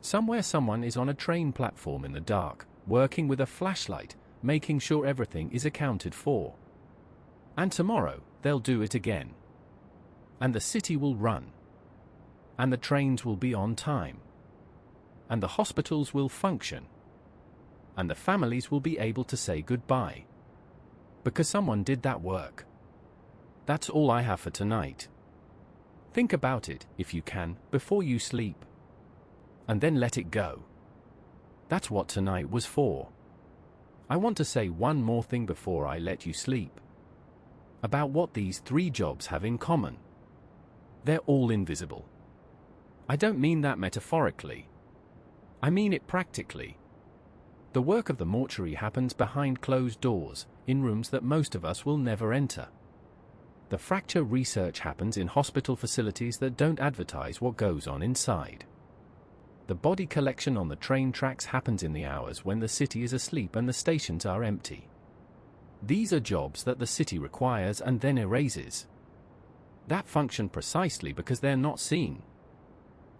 Somewhere someone is on a train platform in the dark, working with a flashlight, making sure everything is accounted for. And tomorrow, they'll do it again. And the city will run. And the trains will be on time. And the hospitals will function. And the families will be able to say goodbye. Because someone did that work. That's all I have for tonight. Think about it, if you can, before you sleep. And then let it go. That's what tonight was for. I want to say one more thing before I let you sleep. About what these 3 jobs have in common. They're all invisible. I don't mean that metaphorically. I mean it practically. The work of the mortuary happens behind closed doors, in rooms that most of us will never enter. The fracture research happens in hospital facilities that don't advertise what goes on inside. The body collection on the train tracks happens in the hours when the city is asleep and the stations are empty. These are jobs that the city requires and then erases. That function precisely because they're not seen.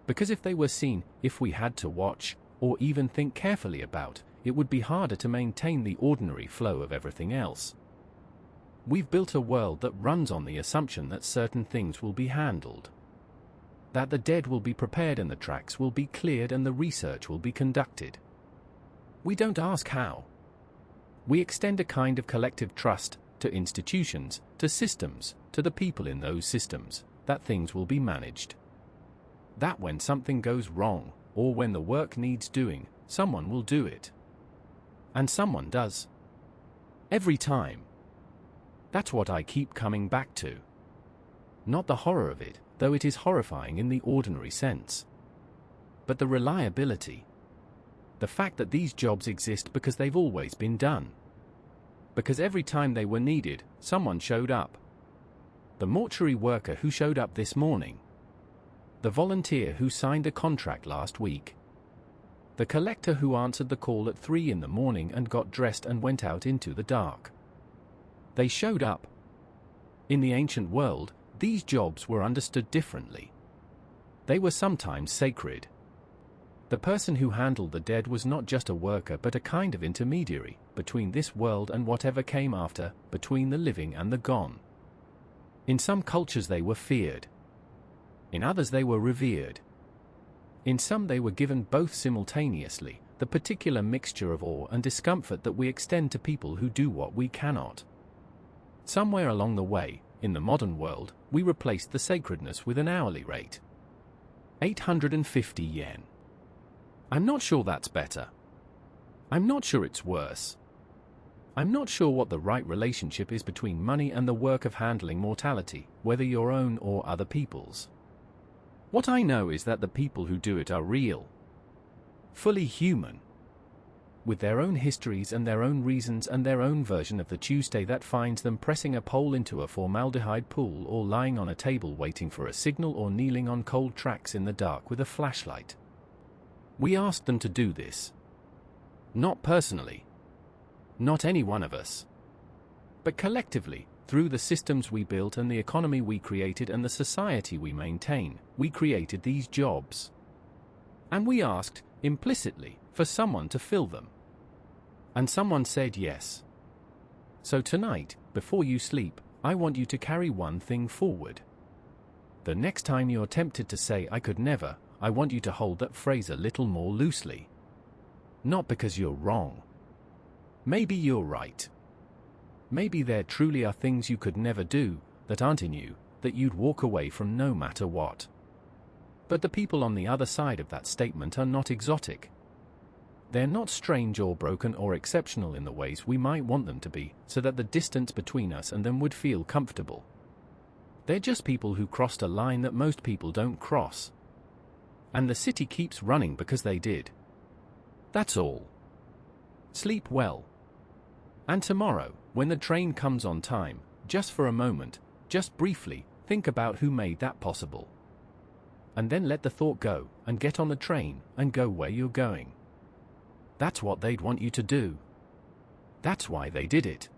Because if they were seen, if we had to watch, or even think carefully about, it would be harder to maintain the ordinary flow of everything else. We've built a world that runs on the assumption that certain things will be handled. That the dead will be prepared and the tracks will be cleared and the research will be conducted. We don't ask how. We extend a kind of collective trust to institutions, to systems, to the people in those systems, that things will be managed. That when something goes wrong, or when the work needs doing, someone will do it. And someone does. Every time. That's what I keep coming back to. Not the horror of it, though it is horrifying in the ordinary sense. But the reliability. The fact that these jobs exist because they've always been done. Because every time they were needed, someone showed up. The mortuary worker who showed up this morning. The volunteer who signed a contract last week. The collector who answered the call at 3 in the morning and got dressed and went out into the dark. They showed up. In the ancient world, these jobs were understood differently. They were sometimes sacred. The person who handled the dead was not just a worker but a kind of intermediary, between this world and whatever came after, between the living and the gone. In some cultures they were feared. In others they were revered. In some they were given both simultaneously, the particular mixture of awe and discomfort that we extend to people who do what we cannot. Somewhere along the way, in the modern world, we replaced the sacredness with an hourly rate. 850 yen. I'm not sure that's better. I'm not sure it's worse. I'm not sure what the right relationship is between money and the work of handling mortality, whether your own or other people's. What I know is that the people who do it are real. Fully human. With their own histories and their own reasons and their own version of the Tuesday that finds them pressing a pole into a formaldehyde pool or lying on a table waiting for a signal or kneeling on cold tracks in the dark with a flashlight. We asked them to do this. Not personally. Not any one of us. But collectively, through the systems we built and the economy we created and the society we maintain, we created these jobs. And we asked, implicitly, for someone to fill them. And someone said yes. So tonight, before you sleep, I want you to carry one thing forward. The next time you're tempted to say I could never, I want you to hold that phrase a little more loosely. Not because you're wrong. Maybe you're right. Maybe there truly are things you could never do, that aren't in you, that you'd walk away from no matter what. But the people on the other side of that statement are not exotic. They're not strange or broken or exceptional in the ways we might want them to be, so that the distance between us and them would feel comfortable. They're just people who crossed a line that most people don't cross. And the city keeps running because they did. That's all. Sleep well. And tomorrow, when the train comes on time, just for a moment, just briefly, think about who made that possible. And then let the thought go, and get on the train, and go where you're going. That's what they'd want you to do. That's why they did it.